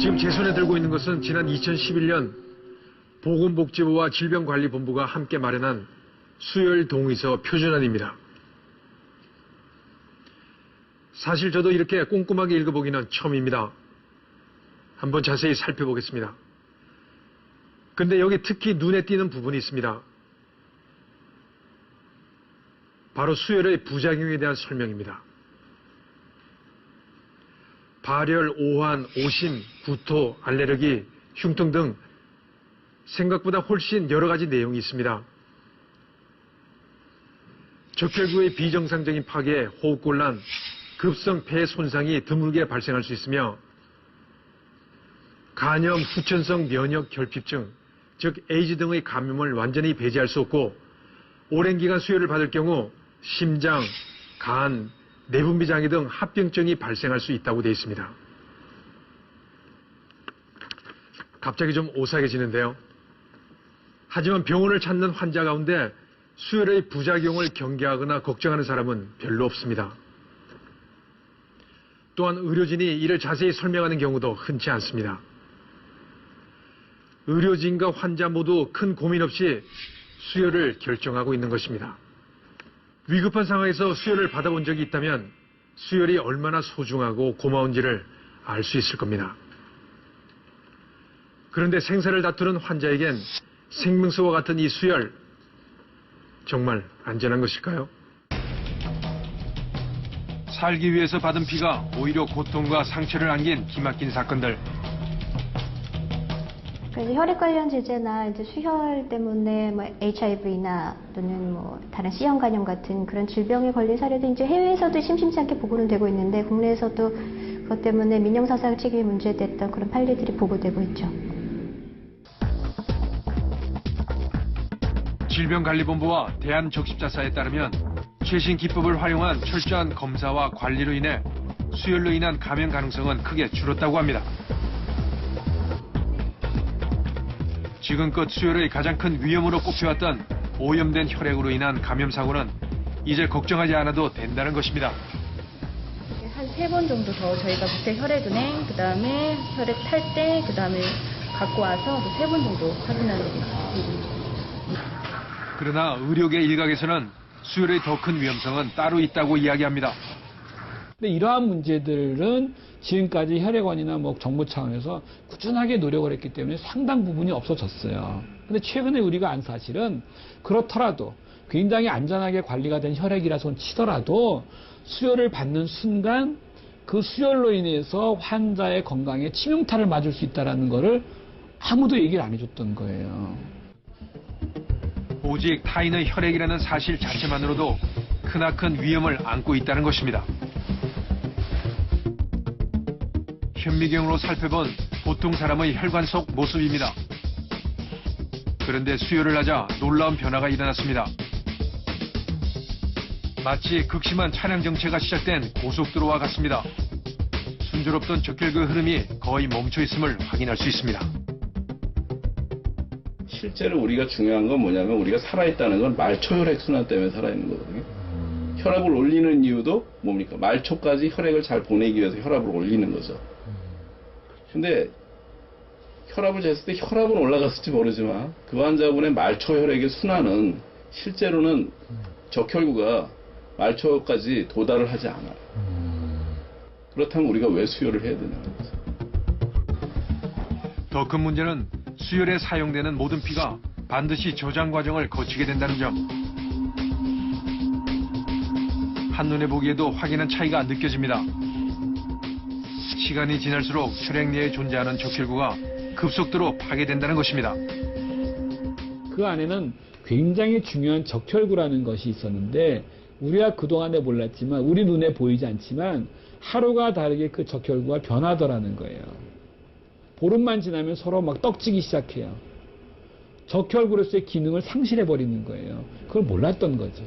지금 제 손에 들고 있는 것은 지난 2011년 보건복지부와 질병관리본부가 함께 마련한 수혈 동의서 표준안입니다. 사실 저도 이렇게 꼼꼼하게 읽어보기는 처음입니다. 한번 자세히 살펴보겠습니다. 근데 여기 특히 눈에 띄는 부분이 있습니다. 바로 수혈의 부작용에 대한 설명입니다. 발열, 오한, 오심, 구토, 알레르기, 흉통 등 생각보다 훨씬 여러 가지 내용이 있습니다. 적혈구의 비정상적인 파괴, 호흡곤란, 급성 폐 손상이 드물게 발생할 수 있으며 간염, 후천성 면역 결핍증, 즉 에이즈 등의 감염을 완전히 배제할 수 없고 오랜 기간 수혈을 받을 경우 심장, 간, 내분비장애 등 합병증이 발생할 수 있다고 되어 있습니다. 갑자기 좀 오싹해지는데요. 하지만 병원을 찾는 환자 가운데 수혈의 부작용을 경계하거나 걱정하는 사람은 별로 없습니다. 또한 의료진이 이를 자세히 설명하는 경우도 흔치 않습니다. 의료진과 환자 모두 큰 고민 없이 수혈을 결정하고 있는 것입니다. 위급한 상황에서 수혈을 받아본 적이 있다면 수혈이 얼마나 소중하고 고마운지를 알 수 있을 겁니다. 그런데 생사를 다투는 환자에겐 생명수와 같은 이 수혈, 정말 안전한 것일까요? 살기 위해서 받은 피가 오히려 고통과 상처를 안긴 기막힌 사건들. 그래서 혈액 관련 제재나 이제 수혈 때문에 뭐 HIV나 또는 뭐 다른 C형 간염 같은 그런 질병에 걸린 사례도 이제 해외에서도 심심치 않게 보고는 되고 있는데 국내에서도 그것 때문에 민영사상 책임이 문제됐던 그런 판례들이 보고되고 있죠. 질병관리본부와 대한적십자사에 따르면 최신 기법을 활용한 철저한 검사와 관리로 인해 수혈로 인한 감염 가능성은 크게 줄었다고 합니다. 지금껏 수혈의 가장 큰 위험으로 꼽혀왔던 오염된 혈액으로 인한 감염 사고는 이제 걱정하지 않아도 된다는 것입니다. 한 3번 정도 더 저희가 국제 혈액은행, 그 다음에 혈액 탈때, 그 다음에 갖고 와서 3번 정도 확인하는 게 있습니다. 그러나 의료계 일각에서는 수혈의 더 큰 위험성은 따로 있다고 이야기합니다. 근데 이러한 문제들은 지금까지 혈액원이나 뭐 정부 차원에서 꾸준하게 노력을 했기 때문에 상당 부분이 없어졌어요. 근데 최근에 우리가 안 사실은 그렇더라도 굉장히 안전하게 관리가 된 혈액이라서 치더라도 수혈을 받는 순간 그 수혈로 인해서 환자의 건강에 치명타를 맞을 수 있다는 거를 아무도 얘기를 안 해줬던 거예요. 오직 타인의 혈액이라는 사실 자체만으로도 크나큰 위험을 안고 있다는 것입니다. 현미경으로 살펴본 보통 사람의 혈관 속 모습입니다. 그런데 수혈을 하자 놀라운 변화가 일어났습니다. 마치 극심한 차량 정체가 시작된 고속도로와 같습니다. 순조롭던 적혈구 흐름이 거의 멈춰 있음을 확인할 수 있습니다. 실제로 우리가 중요한 건 뭐냐면 우리가 살아있다는 건 말초 혈액 순환 때문에 살아있는 거거든요. 혈압을 올리는 이유도 뭡니까? 말초까지 혈액을 잘 보내기 위해서 혈압을 올리는 거죠. 근데 혈압을 쟀을 때 혈압은 올라갔을지 모르지만 그 환자분의 말초 혈액의 순환은 실제로는 적혈구가 말초까지 도달을 하지 않아요. 그렇다면 우리가 왜 수혈을 해야 되냐는 거죠. 더 큰 문제는 수혈에 사용되는 모든 피가 반드시 저장 과정을 거치게 된다는 점. 한눈에 보기에도 확연한 차이가 느껴집니다. 시간이 지날수록 혈액 내에 존재하는 적혈구가 급속도로 파괴된다는 것입니다. 그 안에는 굉장히 중요한 적혈구라는 것이 있었는데 우리가 그동안에 몰랐지만 우리 눈에 보이지 않지만 하루가 다르게 그 적혈구가 변하더라는 거예요. 보름만 지나면 서로 막 떡지기 시작해요. 적혈구로서의 기능을 상실해버리는 거예요. 그걸 몰랐던 거죠.